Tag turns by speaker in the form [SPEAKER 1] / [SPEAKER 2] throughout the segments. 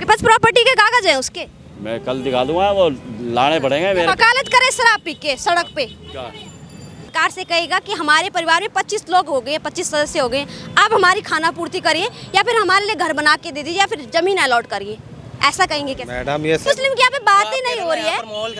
[SPEAKER 1] आपके पास प्रॉपर्टी के कागज है उसके?
[SPEAKER 2] मैं कल दिखा दूंगा, वो लाने पड़ेंगे मेरे।
[SPEAKER 1] वकालत करे शराब पी के सड़क पे।
[SPEAKER 2] क्या?
[SPEAKER 1] सरकार से कहेगा कि हमारे परिवार में 25 लोग हो गए, 25 सदस्य हो गए, आप हमारी खाना पूर्ति करिए या फिर हमारे लिए घर बना के दे दीजिए या फिर जमीन अलॉट करिए, ऐसा कहेंगे कैसे?
[SPEAKER 3] मैडम ये
[SPEAKER 1] मुस्लिम की यहाँ पे बात ही नहीं हो रही है,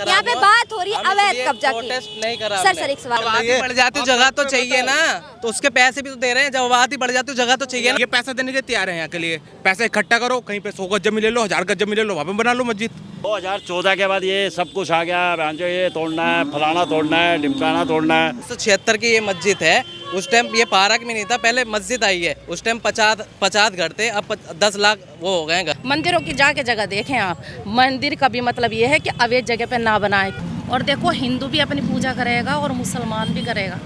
[SPEAKER 1] यहाँ पे बात हो रही है अवैध कब्जा की।
[SPEAKER 4] नहीं करा
[SPEAKER 1] सर एक सवाल,
[SPEAKER 4] आबादी बढ़ जाती जगह तो चाहिए ना, तो उसके पैसे भी तो दे रहे हैं। जब आबादी बढ़ जाती जगह तो चाहिए ना।
[SPEAKER 3] ये पैसा देने के तैयार है यहाँ के लिए। पैसा इकट्ठा करो, कहीं पे 100 गज जमीन ले लो, 1000 गज जमीन ले लो, वहाँ पे बना लो मस्जिद।
[SPEAKER 2] 2014 के बाद ये सब कुछ आ गया, भांजो ये तोड़ना है, फलाना तोड़ना है, ढिमकाना तोड़ना है।
[SPEAKER 4] 176 की ये मस्जिद है, उस टाइम ये पार्क भी नहीं था, पहले मस्जिद आई है। उस टाइम 50 घर थे, अब 10 लाख वो हो गए।
[SPEAKER 5] मंदिरों की जाके जगह देखें आप, मंदिर का भी मतलब ये है कि अवैध जगह पे ना बनाए। और देखो हिंदू भी अपनी पूजा करेगा और मुसलमान भी करेगा,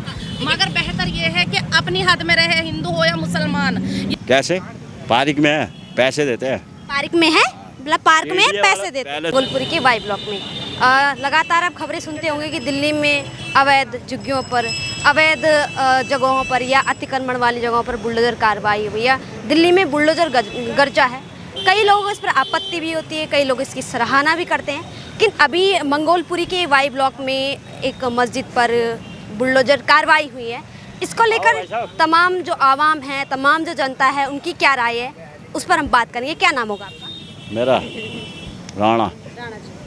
[SPEAKER 5] मगर बेहतर ये है कि अपनी हद में रहे, हिंदू हो या मुसलमान।
[SPEAKER 2] कैसे? पार्क में है, पैसे देते हैं।
[SPEAKER 1] पार्क में है, मतलब पार्क में
[SPEAKER 2] ये
[SPEAKER 1] पैसे
[SPEAKER 2] वाला
[SPEAKER 1] देते हैं।
[SPEAKER 2] पहले-
[SPEAKER 1] गोलपुरी के वाई ब्लॉक में लगातार आप खबरें सुनते होंगे कि दिल्ली में अवैध जगहों पर, अवैध जगहों पर या अतिक्रमण वाली जगहों पर बुलडोजर कार्रवाई हुई है। दिल्ली में बुलडोजर गरजा है, कई लोगों को इस पर आपत्ति भी होती है, कई लोग इसकी सराहना भी करते हैं। लेकिन अभी मंगोलपुरी के वाई ब्लॉक में एक मस्जिद पर बुलडोजर कार्रवाई हुई है। इसको लेकर तमाम जो आवाम है, तमाम जो जनता है, उनकी क्या राय है, उस पर हम बात करेंगे। क्या नाम होगा आपका?
[SPEAKER 2] मेरा राणा,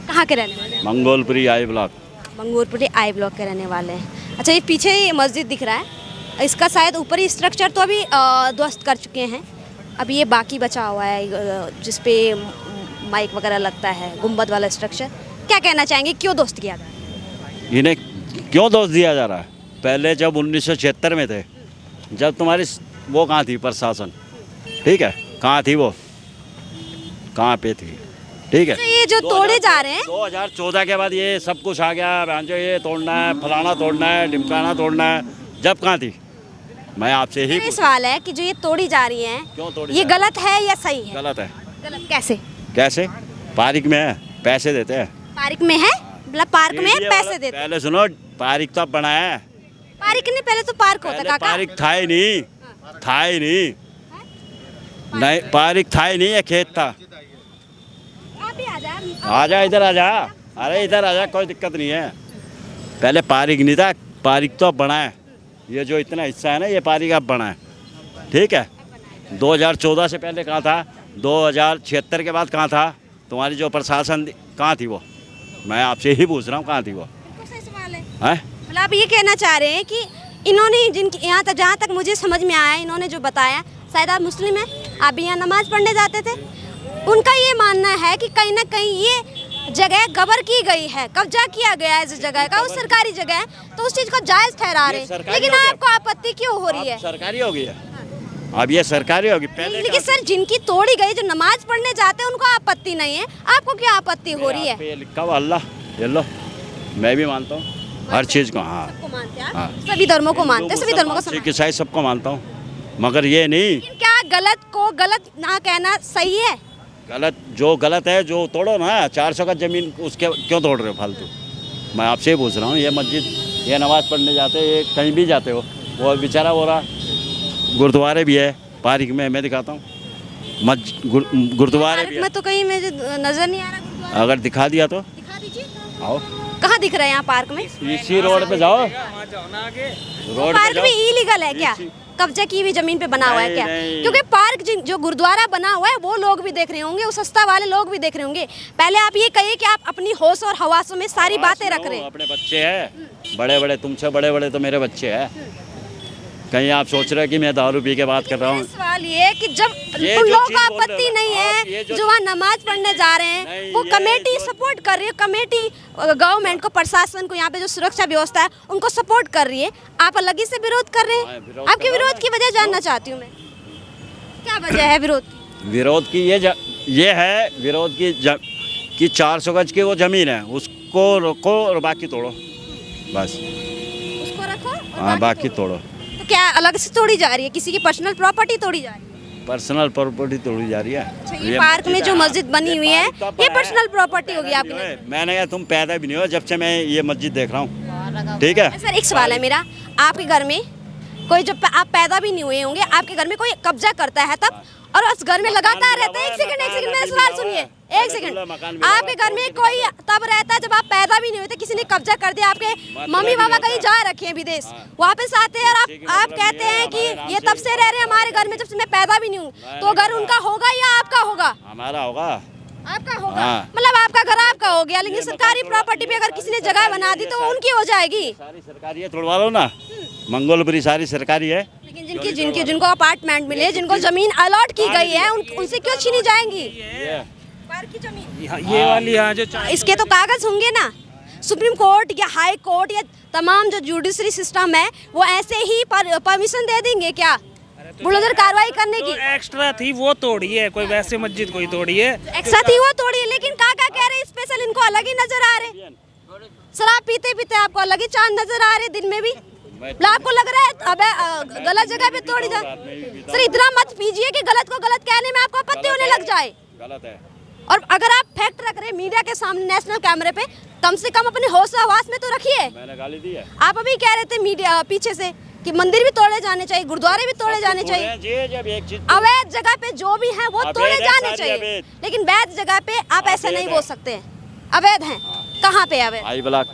[SPEAKER 1] कहाँ के रहने वाले हैं?
[SPEAKER 2] Mangolpuri I block.
[SPEAKER 1] Mangolpuri I block के रहने वाले हैं। अच्छा, ये पीछे ये मस्जिद दिख रहा है, इसका शायद ऊपरी स्ट्रक्चर तो अभी ध्वस्त कर चुके हैं, अभी ये बाकी बचा हुआ है जिसपे माइक वगैरह लगता है, गुंबद वाला स्ट्रक्चर। क्या कहना चाहेंगे, क्यों ध्वस्त किया जा रहा है?
[SPEAKER 2] इन्हें क्यों दोष दिया जा रहा है? पहले जब 1976 में थे, जब तुम्हारी वो कहाँ थी प्रशासन, ठीक है, कहाँ थी वो, कहाँ पे थी, ठीक है।
[SPEAKER 1] तो ये जो तोड़े जा रहे हैं,
[SPEAKER 2] 2014 के बाद ये सब कुछ आ गया, भांजो ये तोड़ना है, फलाना तोड़ना है, ढिमकाना तोड़ना है, जब कहाँ थी? मैं आपसे ही
[SPEAKER 1] ये सवाल है कि जो ये तोड़ी जा रही हैं,
[SPEAKER 2] क्यों तोड़ी
[SPEAKER 1] ये
[SPEAKER 2] जा रही
[SPEAKER 1] गलत है या सही है?
[SPEAKER 2] गलत है।
[SPEAKER 1] गलत कैसे?
[SPEAKER 2] कैसे? पार्क में है, पैसे देते हैं।
[SPEAKER 1] पार्क में है, मतलब पार्क में
[SPEAKER 2] ये
[SPEAKER 1] पैसे
[SPEAKER 2] वाला-
[SPEAKER 1] देते हैं।
[SPEAKER 2] पहले सुनो, पार्क तो अब बना है,
[SPEAKER 1] पार्क नहीं, पहले तो पार्क होता
[SPEAKER 2] पहले
[SPEAKER 1] काका।
[SPEAKER 2] पार्क था ही नहीं, था ही नहीं, नहीं पार्क था ही नहीं, ये खेत था।
[SPEAKER 1] आप भी आ जाए,
[SPEAKER 2] आजा इधर आजा, अरे इधर आजा, कोई दिक्कत नहीं है। पहले पार्क नहीं था, पार्क तो अब बना है। ये जो इतना हिस्सा है ना, ये पार्क अब बना है, ठीक है। 2014 से पहले कहाँ था? 2076 के बाद कहाँ था? तुम्हारी जो प्रशासन कहाँ थी वो? मैं आपसे ही पूछ रहा हूँ, कहाँ थी वो?
[SPEAKER 1] सही सवाल है।
[SPEAKER 2] हैं?
[SPEAKER 1] मतलब आप ये कहना चाह रहे हैं कि इन्होंने जिनकी यहाँ तक, जहाँ तक मुझे समझ में आया, इन्होंने जो बताया, शायद आप मुस्लिम हैं, आप भी यहाँ नमाज पढ़ने जाते थे, उनका ये मानना है कि कहीं ना कहीं ये जगह गबर की गई है, कब्जा किया गया है इस जगह का, वो सरकारी जगह है, तो उस चीज़ को जायज़ ठहरा रहे हैं। लेकिन आपको आपत्ति क्यों हो रही है?
[SPEAKER 2] सरकारी हो गई है, अब ये सरकारी होगी। पहले
[SPEAKER 1] लेकिन सर, जिनकी तोड़ी गई, जो नमाज पढ़ने जाते हैं, उनको आपत्ति नहीं है, आपको क्या आपत्ति हो रही है?
[SPEAKER 2] ये लिखा हुआ अल्लाह, ये लो, मैं भी मानता हूँ हर चीज़ को। हाँ
[SPEAKER 1] सबको मानते हैं आप?
[SPEAKER 2] हाँ।
[SPEAKER 1] सभी धर्मों को मानते हैं, सभी धर्मों को
[SPEAKER 2] सिख
[SPEAKER 1] सम्मान।
[SPEAKER 2] ईसाई सबको मानता हूँ, मगर ये नहीं
[SPEAKER 1] लेकिन क्या गलत को गलत ना कहना सही है?
[SPEAKER 2] गलत, जो गलत है जो तोड़ो ना। 400 का जमीन उसके क्यों तोड़ रहे हो फालतू? मैं आपसे ही पूछ रहा हूँ। ये मस्जिद, ये नमाज पढ़ने जाते, ये कहीं भी जाते हो, वो बेचारा हो रहा, गुरुद्वारे भी है पार्क में, मैं दिखाता हूँ गुरुद्वारे
[SPEAKER 1] भारत
[SPEAKER 2] भी है।
[SPEAKER 1] में तो कहीं मुझे नजर नहीं आ रहा गुरुद्वारा।
[SPEAKER 2] अगर दिखा दिया तो
[SPEAKER 1] दिखा दीजिए,
[SPEAKER 2] आओ,
[SPEAKER 1] कहाँ दिख रहा है यहाँ पार्क में?
[SPEAKER 2] इसी रोड पे जाओ, रोड पे
[SPEAKER 1] पार्क
[SPEAKER 2] जाओ।
[SPEAKER 1] में इलीगल है क्या? कब्जा की हुई जमीन पे बना हुआ है
[SPEAKER 2] नहीं,
[SPEAKER 1] क्या?
[SPEAKER 2] नहीं।
[SPEAKER 1] क्योंकि पार्क जो गुरुद्वारा बना हुआ है, वो लोग भी देख रहे होंगे, उस सस्ता वाले लोग भी देख रहे होंगे। पहले आप ये कहिए कि आप अपनी होश और हवासों में सारी बातें रख रहे हैं।
[SPEAKER 2] अपने बच्चे हैं, बड़े बड़े, तुमसे बड़े बड़े तो मेरे बच्चे हैं। कहीं आप सोच रहे हैं कि मैं दारू पी के बात कर रहा हूँ?
[SPEAKER 1] सवाल ये है कि जब
[SPEAKER 2] ये
[SPEAKER 1] उन
[SPEAKER 2] जो
[SPEAKER 1] लोगों
[SPEAKER 2] चीज़
[SPEAKER 1] को
[SPEAKER 2] बोल रहे
[SPEAKER 1] आपत्ति
[SPEAKER 2] हो ना,
[SPEAKER 1] नहीं
[SPEAKER 2] आप ये
[SPEAKER 1] है
[SPEAKER 2] जो-
[SPEAKER 1] जो वहाँ नमाज पढ़ने जा रहे हैं,
[SPEAKER 2] नहीं,
[SPEAKER 1] वो
[SPEAKER 2] ये
[SPEAKER 1] कमेटी
[SPEAKER 2] जो-
[SPEAKER 1] सपोर्ट कर रही है, कमेटी गवर्नमेंट को, प्रशासन को, यहाँ पे जो सुरक्षा व्यवस्था है उनको सपोर्ट कर रही है, आप अलग ही से विरोध कर रहे
[SPEAKER 2] हाँ,
[SPEAKER 1] हैं।
[SPEAKER 2] विरोध
[SPEAKER 1] आपके
[SPEAKER 2] कर रहा
[SPEAKER 1] विरोध की वजह जानना चाहती हूँ मैं, क्या वजह है विरोध की?
[SPEAKER 2] विरोध की ये है विरोध की 400 गज की वो जमीन है, उसको रोको और बाकी तोड़ो, बस।
[SPEAKER 1] उसको रखो और
[SPEAKER 2] हाँ, बाकी तोड़ो।
[SPEAKER 1] तो क्या अलग से तोड़ी जा रही है? किसी की पर्सनल प्रॉपर्टी तोड़ी जा रही है?
[SPEAKER 2] पर्सनल प्रॉपर्टी तोड़ी जा रही है।
[SPEAKER 1] अच्छा, ये पार्क में जो मस्जिद बनी हुई है, ये पर्सनल प्रॉपर्टी होगी आपकी?
[SPEAKER 2] मैंने कहा तुम पैदा भी नहीं हो जब से मैं ये मस्जिद देख रहा हूँ, ठीक है।
[SPEAKER 1] सर एक सवाल है मेरा, आपके घर में कोई, जब आप पैदा भी नहीं हुए होंगे, आपके घर में कोई कब्जा करता है तब, और उस घर में लगातार रहते हैं। एक सेकंड मेरा सवाल सुनिए, एक सेकंड। आपके घर में कोई तब रहता है जब आप पैदा भी नहीं होते, किसी ने कब्जा कर दिया, आपके मम्मी पापा कहीं जा रखे हैं विदेश, वापस आते हैं और आप कहते हैं कि ये तब से रह रहे हैं हमारे घर में जब से मैं पैदा भी नहीं हूँ, तो घर उनका होगा या आपका होगा?
[SPEAKER 2] हमारा होगा।
[SPEAKER 1] आपका होगा, मतलब आपका घर आपका हो गया, लेकिन सरकारी प्रॉपर्टी पे अगर किसी ने जगह बना दी तो वो उनकी हो जाएगी।
[SPEAKER 2] सारी सरकारी है, तोड़वा लो ना। मंगोलपुरी सारी सरकारी है,
[SPEAKER 1] लेकिन जिनको अपार्टमेंट मिले, जिनको जमीन अलॉट की गई है, उनसे क्यों छीनी जाएंगी की जमीन?
[SPEAKER 6] ये वाली यहाँ जो
[SPEAKER 1] इसके तो कागज होंगे ना। सुप्रीम कोर्ट या हाई कोर्ट या तमाम जो जुडिशरी सिस्टम है वो ऐसे ही परमिशन दे देंगे क्या बुलडोजर कार्रवाई करने की?
[SPEAKER 6] एक्स्ट्रा थी वो तोड़ी है, कोई वैसे मस्जिद कोई तोड़ी है,
[SPEAKER 1] एक्स्ट्रा थी वो तोड़ी है, लेकिन काका कह रहे स्पेशल इनको अलग ही नजर आ रहे। शराब पीते पीते आपको अलग ही चांद नजर आ रहे दिन में भी। आपको लग रहा है अब गलत जगह पे तोड़ी जा। सर इतना मत पीजिए कि गलत को गलत कहने में आपको आपत्ति होने लग जाए।
[SPEAKER 2] गलत है।
[SPEAKER 1] और अगर आप फैक्ट रख रहे मीडिया के सामने नेशनल कैमरे पे, कम से कम अपने होश हवास में तो रखिए।
[SPEAKER 2] मैंने गाली दी है।
[SPEAKER 1] आप अभी कह रहे थे मीडिया पीछे से कि मंदिर भी तोड़े जाने चाहिए, गुरुद्वारे भी तोड़े जाने चाहिए,
[SPEAKER 2] जब एक चीज
[SPEAKER 1] अवैध जगह पे जो भी है वो तोड़े जाने चाहिए, लेकिन वैध जगह पे आप ऐसे नहीं बोल सकते हैं। अवैध हैं, कहाँ पे अवैध?
[SPEAKER 2] आई ब्लॉक,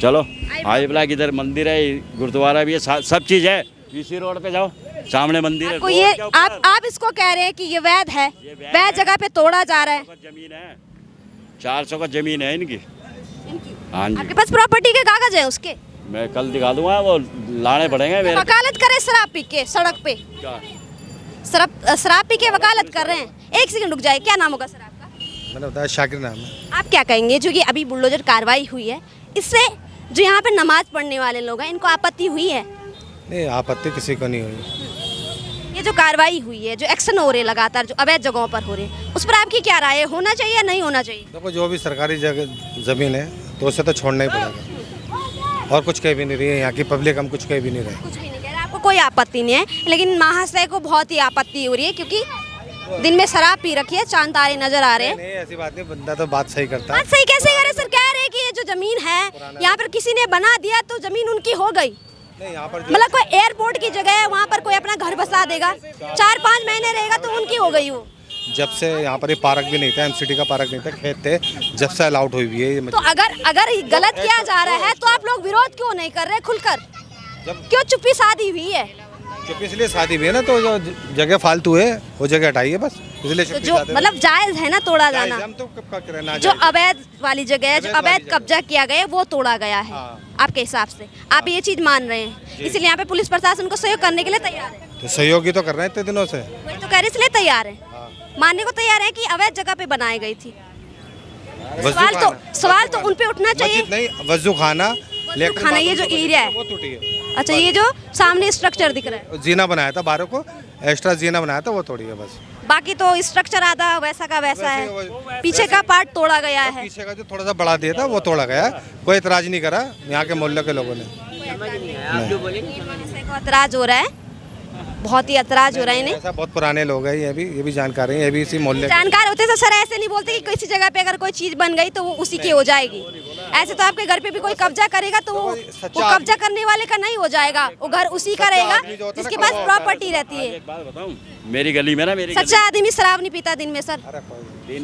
[SPEAKER 2] चलो आई ब्लॉक इधर मंदिर है, गुरुद्वारा भी है, सब चीज है। इसी रोड पे जाओ, सामने मंदिर है।
[SPEAKER 1] आपको ये आप इसको कह रहे हैं कि ये वैध है, वैध जगह पे तोड़ा जा रहा है।
[SPEAKER 2] जमीन है, 400 का जमीन है इनकी। हाँ जी,
[SPEAKER 1] आपके पास प्रॉपर्टी के कागज है उसके?
[SPEAKER 2] मैं कल दिखा दूंगा, वो लाने पड़ेंगे मेरे।
[SPEAKER 1] वकालत करे शराब पी के सड़क पे,
[SPEAKER 2] क्या?
[SPEAKER 1] शराब पी के वकालत कर रहे हैं। एक सेकंड रुक जाए, क्या नाम होगा सर आपका?
[SPEAKER 7] मैंने बताया शाकिर नाम है। आप
[SPEAKER 1] क्या कहेंगे जो कि अभी बुलडोजर कार्रवाई हुई है, इससे जो यहाँ पे नमाज पढ़ने वाले लोग हैं इनको आपत्ति हुई है?
[SPEAKER 7] नहीं, आपत्ति किसी को नहीं हुई।
[SPEAKER 1] ये जो कार्रवाई हुई है, जो एक्शन हो रहे हैं लगातार, जो अवैध जगहों पर हो रहे हैं, उस पर आपकी क्या राय है? होना चाहिए या नहीं होना चाहिए?
[SPEAKER 7] देखो, जो भी सरकारी जगह ज़मीन है तो उसे तो छोड़ना ही पड़ेगा, और कुछ कह भी नहीं रही है यहाँ की पब्लिक, हम कुछ कह भी नहीं रहे।
[SPEAKER 1] कुछ भी नहीं कह रहे, आपको कोई आपत्ति नहीं है, लेकिन महाशय को बहुत ही आपत्ति हो रही है क्योंकि दिन में शराब पी रखी है, चांद तारे नजर आ रहे हैं।
[SPEAKER 7] नहीं, ऐसी बात नहीं, बंदा तो बात सही करता है।
[SPEAKER 1] बात सही कैसे करे सर? कह रहे हैं कि ये जो जमीन है यहाँ पर किसी ने बना दिया तो जमीन उनकी हो गई।
[SPEAKER 7] नहीं, यहाँ पर
[SPEAKER 1] मतलब कोई एयरपोर्ट की जगह है, वहाँ पर कोई अपना घर बसा देगा, 4-5 महीने रहेगा तो उनकी हो गई वो।
[SPEAKER 7] जब से यहाँ पर ये पार्क भी नहीं था, एमसीडी का पार्क नहीं था, खेत थे, जब से अलाउड हुई हुई है ये।
[SPEAKER 1] तो अगर गलत किया जा रहा है तो आप लोग विरोध क्यों नहीं कर रहे खुलकर? क्यों चुप्पी साधी हुई है?
[SPEAKER 7] चुप्पी इसलिए शादी हुई है ना, तो जो जगह फालतू है वो जगह हटाइए बस, इसलिए
[SPEAKER 1] तो जो मतलब जायज है ना तोड़ा जाना।
[SPEAKER 7] हम तो कब का रहना,
[SPEAKER 1] जो अवैध वाली जगह है, जो अवैध कब्जा किया गया है वो तोड़ा गया है। आपके हिसाब से आप ये चीज मान रहे हैं, इसलिए यहाँ पे पुलिस प्रशासन को सहयोग करने के लिए तैयार है?
[SPEAKER 7] तो सहयोगी तो कर रहे हैं इतने दिनों से,
[SPEAKER 1] वही तो कह रहे, इसलिए तैयार है, मानने को तैयार है कि अवैध जगह पे बनाई गई थी। सवाल तो उन पे उठना चाहिए।
[SPEAKER 7] नहीं, वजू खाना
[SPEAKER 1] ये जो एरिया है
[SPEAKER 7] वो टूटी है।
[SPEAKER 1] अच्छा, ये जो सामने स्ट्रक्चर दिख रहा है,
[SPEAKER 7] जीना बनाया था बाहर को, एक्स्ट्रा जीना बनाया था, वो तोड़ी है बस।
[SPEAKER 1] बाकी तो स्ट्रक्चर आधा वैसा का वैसा है, पीछे का पार्ट तोड़ा गया है।
[SPEAKER 7] पीछे का जो थोड़ा सा बढ़ा दिया था वो तोड़ा गया, कोई एतराज नहीं करा यहाँ के मोहल्ले के लोगों ने।
[SPEAKER 1] एतराज हो रहा है, बहुत ही एतराज हो रहा है इन्हें।
[SPEAKER 7] ऐसा बहुत पुराने लोग हैं, ये भी जानकार हैं, ये भी इसी मोहल्ले
[SPEAKER 1] जानकार होते तो सर ऐसे नहीं बोलते कि किसी जगह पे अगर कोई चीज बन गई तो वो उसी की हो जाएगी। ऐसे तो आपके घर पे भी कोई कब्जा करेगा तो वो कब्जा करने वाले का नहीं हो जाएगा, वो घर उसी का रहेगा जिसके पास प्रॉपर्टी रहती है।
[SPEAKER 2] एक बात बताऊं, मेरी गली में ना, मेरी
[SPEAKER 1] सच्चा आदमी शराब नहीं पीता दिन में सर,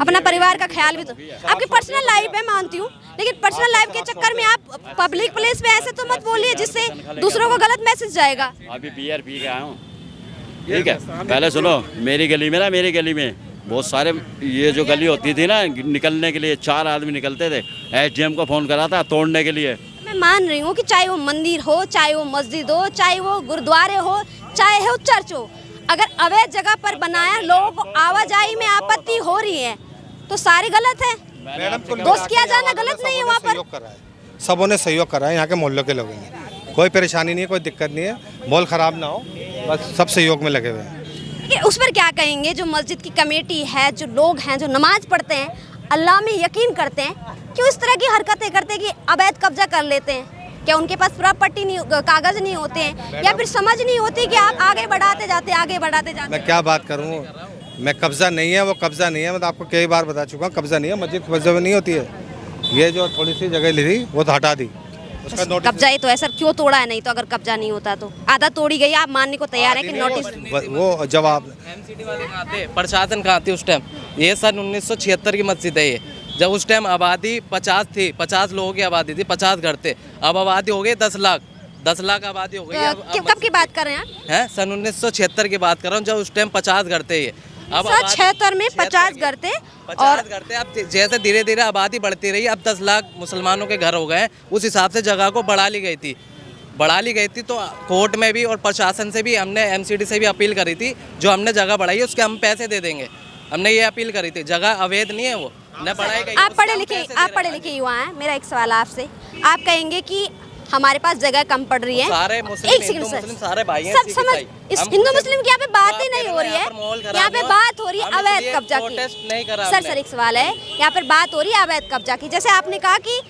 [SPEAKER 1] अपना परिवार का ख्याल भी तो। आपकी पर्सनल लाइफ है मानती हूँ, लेकिन पर्सनल लाइफ के चक्कर में आप पब्लिक प्लेस पे ऐसे तो मत बोलिए जिससे दूसरों को गलत मैसेज जाएगा।
[SPEAKER 2] अभी बियर पी के आया हूँ, ठीक है। पहले सुनो, मेरी गली में बहुत सारे, ये जो गली होती थी ना, निकलने के लिए 4 आदमी निकलते थे, एसडीएम को फोन करा था तोड़ने के लिए।
[SPEAKER 1] मैं मान रही हूँ कि चाहे वो मंदिर हो, चाहे वो मस्जिद हो, चाहे वो गुरुद्वारे हो, चाहे वो चर्च हो, अगर अवैध जगह पर बनाया, लोगों को आवाजाही में आपत्ति हो रही है तो सारे गलत है। दोस्त किया जाना गलत नहीं है। वहाँ पर
[SPEAKER 7] सबों ने सहयोग करा है, यहाँ के मोहल्लों के लोगों ने, कोई परेशानी नहीं है, कोई दिक्कत नहीं है, माहौल खराब ना हो, बस सब सहयोग में लगे हुए हैं।
[SPEAKER 1] उस पर क्या कहेंगे? जो मस्जिद की कमेटी है, जो लोग हैं, जो नमाज पढ़ते हैं, अल्लाह में यकीन करते हैं, क्यों इस तरह की हरकतें करते हैं कि अवैध कब्जा कर लेते हैं? क्या उनके पास प्रॉपर्टी नहीं, कागज नहीं होते हैं, या फिर समझ नहीं होती कि आप आगे बढ़ाते जाते?
[SPEAKER 7] मैं क्या बात करूँ, मैं कब्जा नहीं है, वो कब्जा नहीं है, मैं तो आपको कई बार बता चुका हूँ, कब्जा नहीं है, मस्जिद कब्जा में नहीं होती है। ये जो थोड़ी सी जगह ली थी वो तो हटा दी, उसका नोटिस
[SPEAKER 1] कब्जा ही तो है सर, क्यों तोड़ा है? नहीं तो अगर कब्जा नहीं होता तो आधा तोड़ी गई, आप मानने को तैयार है कि नोटिस?
[SPEAKER 7] वो जवाब
[SPEAKER 4] एमसीडी वाले कहाँ थे, प्रशासन कहाँ थी उस टाइम? ये सन 1976 की मस्जिद है ये। जब उस टाइम आबादी 50 थी, 50 लोगों की आबादी थी, 50 घर थे। अब आबादी हो गई 10 लाख, 10 लाख आबादी हो गई।
[SPEAKER 1] कब की बात कर रहे हैं आप?
[SPEAKER 4] हैं सन 1976 की बात कर रहा हूँ, जब उस टाइम 50 घर थे ये। अब
[SPEAKER 1] 1976 में 50 घर थे और
[SPEAKER 4] 50 घर थे। अब जैसे धीरे धीरे आबादी बढ़ती रही, अब 10 लाख मुसलमानों के घर हो गए। उस हिसाब से जगह को बढ़ा ली गई थी। तो कोर्ट में भी और प्रशासन से भी हमने, एमसीडी से भी अपील करी थी, जो हमने जगह बढ़ाई है उसके हम पैसे दे देंगे। हमने ये अपील करी थी, जगह अवैध नहीं है, वो न बढ़ाई गई।
[SPEAKER 1] आप पढ़े लिखे युवा हैं, मेरा एक सवाल आपसे, आप कहेंगे कि हमारे पास जगह कम पड़ रही है?
[SPEAKER 4] सारे मुस्लिम,
[SPEAKER 1] एक सेकंड
[SPEAKER 4] हिंदू
[SPEAKER 1] सर,
[SPEAKER 4] मुस्लिम सारे भाई हैं,
[SPEAKER 1] सब
[SPEAKER 4] सिख
[SPEAKER 1] समझ,
[SPEAKER 4] ईसाई।
[SPEAKER 1] इस
[SPEAKER 4] हम
[SPEAKER 1] हिंदू
[SPEAKER 4] सिर्फ
[SPEAKER 1] मुस्लिम की यहाँ पे बात ही नहीं
[SPEAKER 4] देखो,
[SPEAKER 1] हो रही
[SPEAKER 4] यहाँ पर माहौल
[SPEAKER 1] है,
[SPEAKER 4] खराब
[SPEAKER 1] यहाँ पे
[SPEAKER 4] हुआ।
[SPEAKER 1] बात हो रही है
[SPEAKER 4] हम
[SPEAKER 1] अवैध
[SPEAKER 4] इसलिए
[SPEAKER 1] कब्जा
[SPEAKER 4] प्रोटेस्ट
[SPEAKER 1] की।
[SPEAKER 4] नहीं करा
[SPEAKER 1] सर
[SPEAKER 4] हमने।
[SPEAKER 1] एक सवाल है, यहाँ पर बात हो रही है अवैध कब्जा की। जैसे आपने कहा कि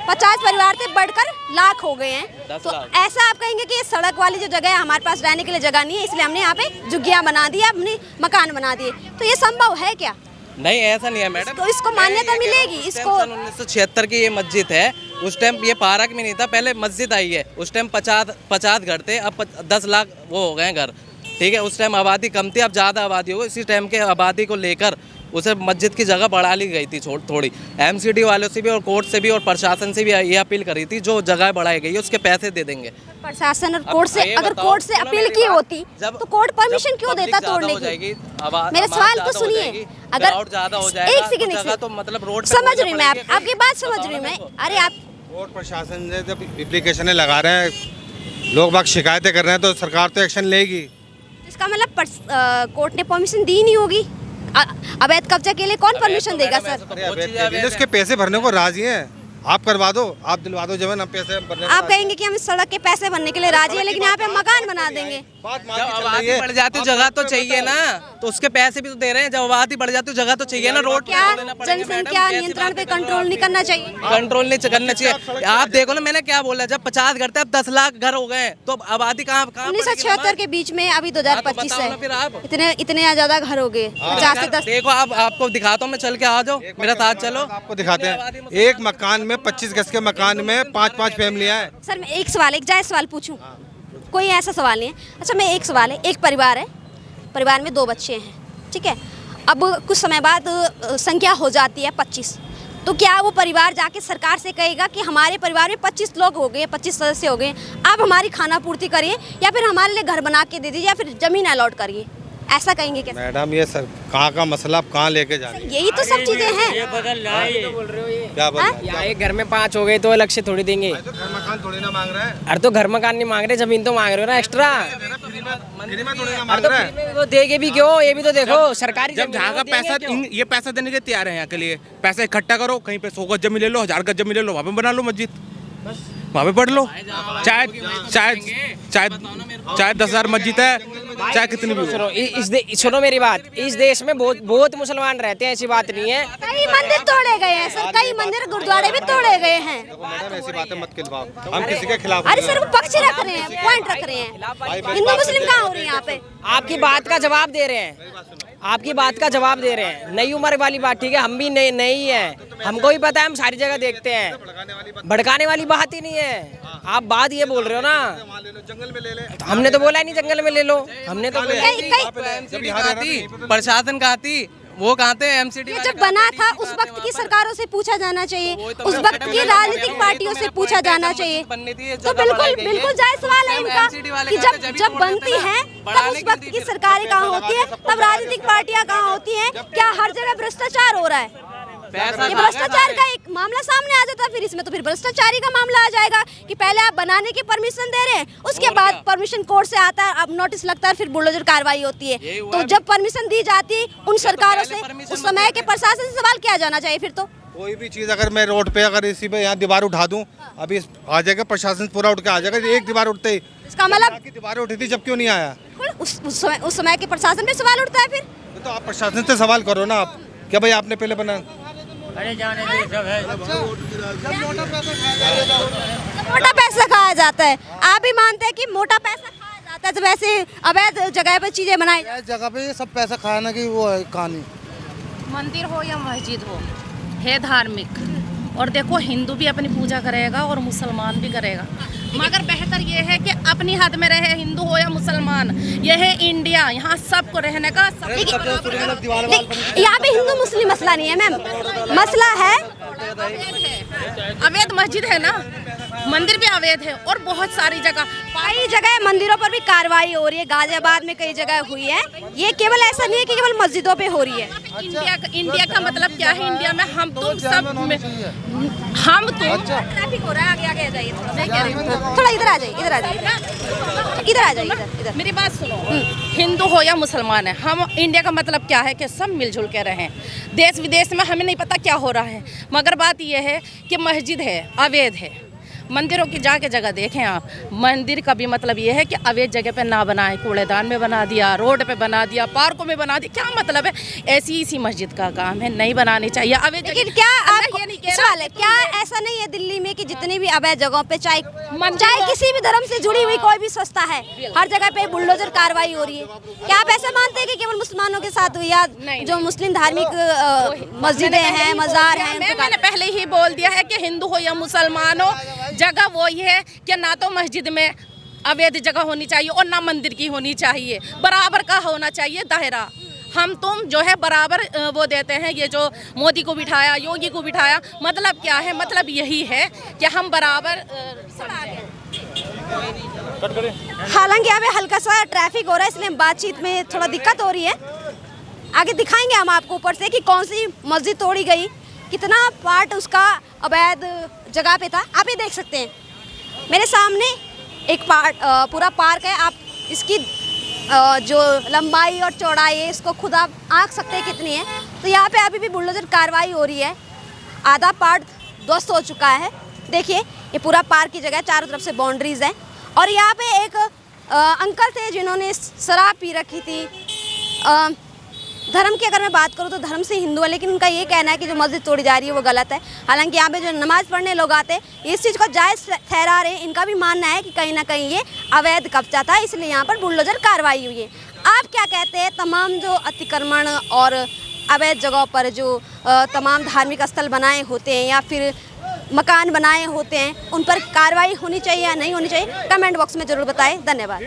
[SPEAKER 1] 50 परिवार थे, बढ़कर लाख हो गए हैं,
[SPEAKER 4] 10
[SPEAKER 1] तो
[SPEAKER 4] लाख।
[SPEAKER 1] ऐसा आप कहेंगे कि ये सड़क वाली जो जगह है, हमारे पास रहने के लिए जगह नहीं है, इसलिए हमने यहाँ पे झुग्गियाँ बना दी, अपनी मकान बना दिए, तो ये संभव है क्या?
[SPEAKER 4] नहीं, ऐसा नहीं है मैडम।
[SPEAKER 1] तो इसको मान्यता मिलेगी? इसको
[SPEAKER 4] 1976 की ये मस्जिद है। उस टाइम ये पार्क में नहीं था, पहले मस्जिद आई है। उस टाइम 50 घर थे, अब 10 लाख वो हो गए घर। ठीक है, उस टाइम आबादी कम थी, अब ज़्यादा आबादी हो गई। इसी टाइम के आबादी को लेकर उसे मस्जिद की जगह बढ़ा ली गई थी थोड़ी। एमसीडी वालों से भी और कोर्ट से भी और प्रशासन से भी ये अपील करी थी, जो जगह बढ़ाई गई है उसके पैसे दे देंगे।
[SPEAKER 1] प्रशासन और कोर्ट से,
[SPEAKER 4] ये
[SPEAKER 1] अगर
[SPEAKER 4] बताओ,
[SPEAKER 1] कोर्ट से
[SPEAKER 4] सुनो
[SPEAKER 1] अपील
[SPEAKER 4] मेरी
[SPEAKER 1] की
[SPEAKER 4] बात।
[SPEAKER 1] होती
[SPEAKER 4] जब-
[SPEAKER 1] तो कोर्ट परमिशन
[SPEAKER 4] जब
[SPEAKER 1] क्यों
[SPEAKER 4] पब्लिक
[SPEAKER 1] देता
[SPEAKER 4] ज़्यादा
[SPEAKER 1] तोड़ने
[SPEAKER 4] हो
[SPEAKER 1] की?
[SPEAKER 4] जाएगी,
[SPEAKER 1] मेरा सवाल तो
[SPEAKER 4] ज़्यादा हो
[SPEAKER 1] सुनिए,
[SPEAKER 4] जाएगी,
[SPEAKER 1] अगर
[SPEAKER 4] क्राउड ज़्यादा हो जाएगा,
[SPEAKER 1] एक सेकंड,
[SPEAKER 4] तो जगह तो मतलब रोड पे
[SPEAKER 1] समझ
[SPEAKER 4] खोजना
[SPEAKER 1] रही हूँ मैं,
[SPEAKER 4] पड़ेगी।
[SPEAKER 1] आपकी बात समझ रही हूँ मैं। अरे आप
[SPEAKER 7] कोर्ट प्रशासन से जब एप्लीकेशनें लगा रहे हैं, लोग बाग शिकायतें कर रहे हैं, तो सरकार तो एक्शन लेगी।
[SPEAKER 1] इसका मतलब कोर्ट ने परमिशन दी नहीं होगी? अवैध कब्जा के लिए कौन परमिशन देगा सर?
[SPEAKER 7] अरे अवैध उसके पैसे भरने को राजी हैं, आप करवा दो, आप दिलवा दो जमीन, हम पैसे भरने को
[SPEAKER 1] आप
[SPEAKER 7] राजी हैं।
[SPEAKER 1] कहेंगे कि हम इस सड़क के पैसे भरने के लिए राजी है, लेकिन यहाँ पे मकान बना देंगे।
[SPEAKER 7] बात मान
[SPEAKER 4] जब
[SPEAKER 7] के चल
[SPEAKER 4] आबादी
[SPEAKER 7] रही है।
[SPEAKER 4] बढ़ जाती है, जगह तो चाहिए ना, तो उसके पैसे भी तो दे रहे हैं। जब आबादी बढ़ जाती है, जगह तो चाहिए ना, रोड
[SPEAKER 1] क्या जनसंख्या नियंत्रण पे कंट्रोल नहीं करना चाहिए?
[SPEAKER 4] कंट्रोल नहीं करना चाहिए। आप देखो ना, मैंने क्या बोला, जब 50 घर थे, अब 10 लाख घर हो गए, तो अब आबादी कहाँ
[SPEAKER 1] 1976 के बीच में अभी 2025
[SPEAKER 4] बताओ ना फिर आप।
[SPEAKER 1] है, इतने ज्यादा घर हो गए, 50 से 10।
[SPEAKER 4] देखो, आप आपको दिखाता हूँ मैं, चल के आ जाओ मेरा साथ चलो।
[SPEAKER 7] आपको दिखाते हैं, एक मकान में 25 गज के मकान में 5-5 फैमिलियां हैं।
[SPEAKER 1] सर मैं एक सवाल, एक जायज़ सवाल पूछूं? कोई ऐसा सवाल नहीं है। अच्छा, मैं एक सवाल है, एक परिवार है, परिवार में 2 बच्चे हैं, ठीक है, अब कुछ समय बाद संख्या हो जाती है 25, तो क्या वो परिवार जाके सरकार से कहेगा कि हमारे परिवार में 25 लोग हो गए, 25 सदस्य हो गए, आप हमारी खाना पूर्ति करिए, या फिर हमारे लिए घर बना के दे दीजिए, या फिर ज़मीन अलॉट करिए? ऐसा कहेंगे क्या?
[SPEAKER 7] मैडम ये सर कहाँ का मसला, आप कहाँ लेके जा रहे हैं?
[SPEAKER 1] यही तो सब चीज़ें हैं।
[SPEAKER 7] क्या बोल रहे हैं?
[SPEAKER 8] एक घर में 5 हो गए तो अलग से थोड़ी देंगे।
[SPEAKER 7] तो घर मकान थोड़ी ना मांग रहे हैं,
[SPEAKER 8] अरे तो घर मकान नहीं मांग रहे, जमीन तो मांग रहे हो ना एक्स्ट्रा।
[SPEAKER 7] फ्री में थोड़ी ना
[SPEAKER 8] अरे
[SPEAKER 7] मांग
[SPEAKER 8] तो
[SPEAKER 7] रहे हैं।
[SPEAKER 8] फ्री में वो देंगे भी क्यों, ये भी तो देखो सरकारी
[SPEAKER 3] जब
[SPEAKER 8] जमीन
[SPEAKER 3] जहाँ
[SPEAKER 8] है,
[SPEAKER 3] का
[SPEAKER 8] वो देंगे
[SPEAKER 3] पैसा
[SPEAKER 8] क्यों?
[SPEAKER 3] ये पैसा देने के तैयार है यहाँ के लिए, पैसा इकट्ठा करो, कहीं पे 100 गज जमीन ले लो, 1000 गज जमीन ले लो, वहाँ पे बना लो मस्जिद, वहाँ पे पढ़ लो। चाहे 10,000 मस्जिद है, चाहे कितनी भी हो।
[SPEAKER 8] सुनो मेरी बात, इस देश में बहुत मुसलमान रहते हैं, ऐसी बात नहीं है।
[SPEAKER 1] कई मंदिर तोड़े गए हैं सर, कई मंदिर गुरुद्वारे भी तोड़े गए हैं।
[SPEAKER 7] मैडम ऐसी बातें मत खिलवाओ, हम किसी के खिलाफ
[SPEAKER 1] अरे
[SPEAKER 7] नहीं
[SPEAKER 1] सर
[SPEAKER 7] हैं।
[SPEAKER 1] वो पक्ष रख रहे हैं, पॉइंट रख रहे हैं। हिंदू मुस्लिम कहाँ हो रही है यहाँ पे?
[SPEAKER 8] आपकी बात का जवाब दे रहे हैं, आपकी बात का जवाब दे रहे हैं। नई उम्र वाली बात ठीक है, हम भी नई हैं, हमको भी पता है, हम सारी जगह देखते हैं। भड़काने वाली बात ही नहीं है। आप बात ये बोल रहे हो ना,
[SPEAKER 7] जंगल में ले ले,
[SPEAKER 8] तो हमने तो बोला ही नहीं जंगल में ले लो, हमने तो बोला ही नहीं।
[SPEAKER 4] जब कहाँ थी, प्रशासन कहाँ थी, वो कहाँ थे, एमसीडी
[SPEAKER 1] ये जब बना था उस वक्त की सरकारों से पूछा जाना चाहिए, उस वक्त की राजनीतिक पार्टियों से पूछा जाना चाहिए। तो बिल्कुल बिल्कुल जायज़ सवाल है इनका कि जब बनती हैं तब उस वक्त की सरकारें कहाँ होती है, तब राजनीतिक पार्टियां कहाँ होती हैं? क्या हर जगह भ्रष्टाचार हो रहा है? ये भ्रष्टाचार का एक मामला सामने आ जाता है, फिर इसमें तो फिर भ्रष्टाचारी का मामला आ जाएगा कि पहले आप बनाने की परमिशन दे रहे हैं, उसके बाद परमिशन कोर्ट से आता है, अब नोटिस लगता है, फिर बुलडोजर कार्रवाई होती है। तो जब परमिशन दी जाती है उन सरकारों से, उस समय के प्रशासन से सवाल किया जाना चाहिए फिर तो।
[SPEAKER 7] कोई भी चीज़ अगर मैं रोड पे अगर इसी पे यहाँ दीवार उठा दूँ, अभी आ जाएगा प्रशासन पूरा उठ के आ जाएगा, एक दीवार उठते ही।
[SPEAKER 1] इसका मतलब
[SPEAKER 7] की दीवारें उठी थी जब क्यों नहीं आया?
[SPEAKER 1] उस समय के प्रशासन पे सवाल उठता है फिर।
[SPEAKER 7] तो आप प्रशासन से सवाल करो ना, आप क्या भाई आपने पहले बना।
[SPEAKER 1] मोटा पैसा खाया जाता है, आप भी मानते हैं कि मोटा पैसा खाया जाता है, तो वैसे अवैध जगह पर चीजें बनाई जाती हैं।
[SPEAKER 9] जगह पे ये सब पैसा खाना की वो है कहानी।
[SPEAKER 5] मंदिर हो या मस्जिद हो, है धार्मिक, और देखो हिंदू भी अपनी पूजा करेगा और मुसलमान भी करेगा, मगर बेहतर ये है कि अपनी हद में रहे, हिंदू हो या मुसलमान। ये है इंडिया, यहाँ सबको रहने का
[SPEAKER 1] यहाँ पे हिंदू मुस्लिम मसला नहीं है मैम, मसला है
[SPEAKER 5] अवैध मस्जिद है ना, मंदिर भी अवैध है और बहुत सारी जगह
[SPEAKER 1] कई जगह मंदिरों पर भी कार्रवाई हो रही है, गाजियाबाद में कई जगह हुई है। ये केवल ऐसा नहीं है कि केवल मस्जिदों पे हो रही है।
[SPEAKER 5] इंडिया का मतलब क्या है? इंडिया में हम तुम सब हम तुम
[SPEAKER 1] ट्रैफिक हो रहा है, आगे आगे आ जाइए थोड़ा इधर आ जाइए, इधर आ जाइए, इधर आ जाइए, इधर।
[SPEAKER 5] मेरी बात सुनो, हिंदू हो या मुसलमान है, हम इंडिया का मतलब क्या है कि सब मिलजुल के रहें। देश विदेश में हमें नहीं पता क्या हो रहा है, मगर बात यह है कि मस्जिद है अवैध है। मंदिरों की जाके जगह देखें आप, मंदिर का भी मतलब ये है कि अवैध जगह पे ना बनाए, कूड़ेदान में बना दिया, रोड पे बना दिया, पार्कों में बना दिया, क्या मतलब है? ऐसी इसी मस्जिद का काम है, नहीं बनानी चाहिए अवैध।
[SPEAKER 1] लेकिन क्या आप ये नहीं कह रहे, क्या ऐसा नहीं है दिल्ली में कि जितनी भी अवैध जगहों पे चाहे किसी भी धर्म से जुड़ी हुई कोई भी संस्था है, हर जगह पे बुलडोजर कार्रवाई हो रही है? क्या आप ऐसा मानते हैं कि केवल मुसलमानों के साथ हुई या जो मुस्लिम धार्मिक मस्जिदें हैं, मजार हैं?
[SPEAKER 5] मैंने पहले ही बोल दिया है कि हिंदू हो या मुसलमान हो, जगह वही है कि ना तो मस्जिद में अवैध जगह होनी चाहिए और ना मंदिर की होनी चाहिए, बराबर का होना चाहिए दायरा। हम तुम जो है बराबर वो देते हैं, ये जो मोदी को बिठाया, योगी को बिठाया, मतलब क्या है? मतलब यही है कि हम बराबर।
[SPEAKER 1] हालांकि यहाँ पे हल्का सा ट्रैफिक हो रहा है, इसलिए बातचीत में थोड़ा दिक्कत हो रही है। आगे दिखाएंगे हम आपको ऊपर से कि कौन सी मस्जिद तोड़ी गई, कितना पार्ट उसका अवैध जगह पे था। आप ये देख सकते हैं मेरे सामने एक पूरा पार्क है। आप इसकी जो लंबाई और चौड़ाई है इसको खुद आप आंक सकते हैं कितनी है। तो यहाँ पे अभी भी बुलडोजर कार्रवाई हो रही है, आधा पार्ट ध्वस्त हो चुका है। देखिए ये पूरा पार्क की जगह, चारों तरफ से बाउंड्रीज हैं। और यहाँ पे एक अंकल थे जिन्होंने शराब पी रखी थी। धर्म की अगर मैं बात करूँ तो धर्म से हिंदू है, लेकिन उनका ये कहना है कि जो मस्जिद तोड़ी जा रही है वो गलत है। हालांकि यहाँ पे जो नमाज़ पढ़ने लोग आते हैं इस चीज़ को जायज़ ठहरा रहे हैं। इनका भी मानना है कि कहीं ना कहीं ये अवैध कब्जा था, इसलिए यहाँ पर बुलडोजर कार्रवाई हुई है। आप क्या कहते हैं? तमाम जो अतिक्रमण और अवैध जगहों पर जो तमाम धार्मिक स्थल बनाए होते हैं या फिर मकान बनाए होते हैं, उन पर कार्रवाई होनी चाहिए या नहीं होनी चाहिए? कमेंट बॉक्स में ज़रूर बताएं। धन्यवाद।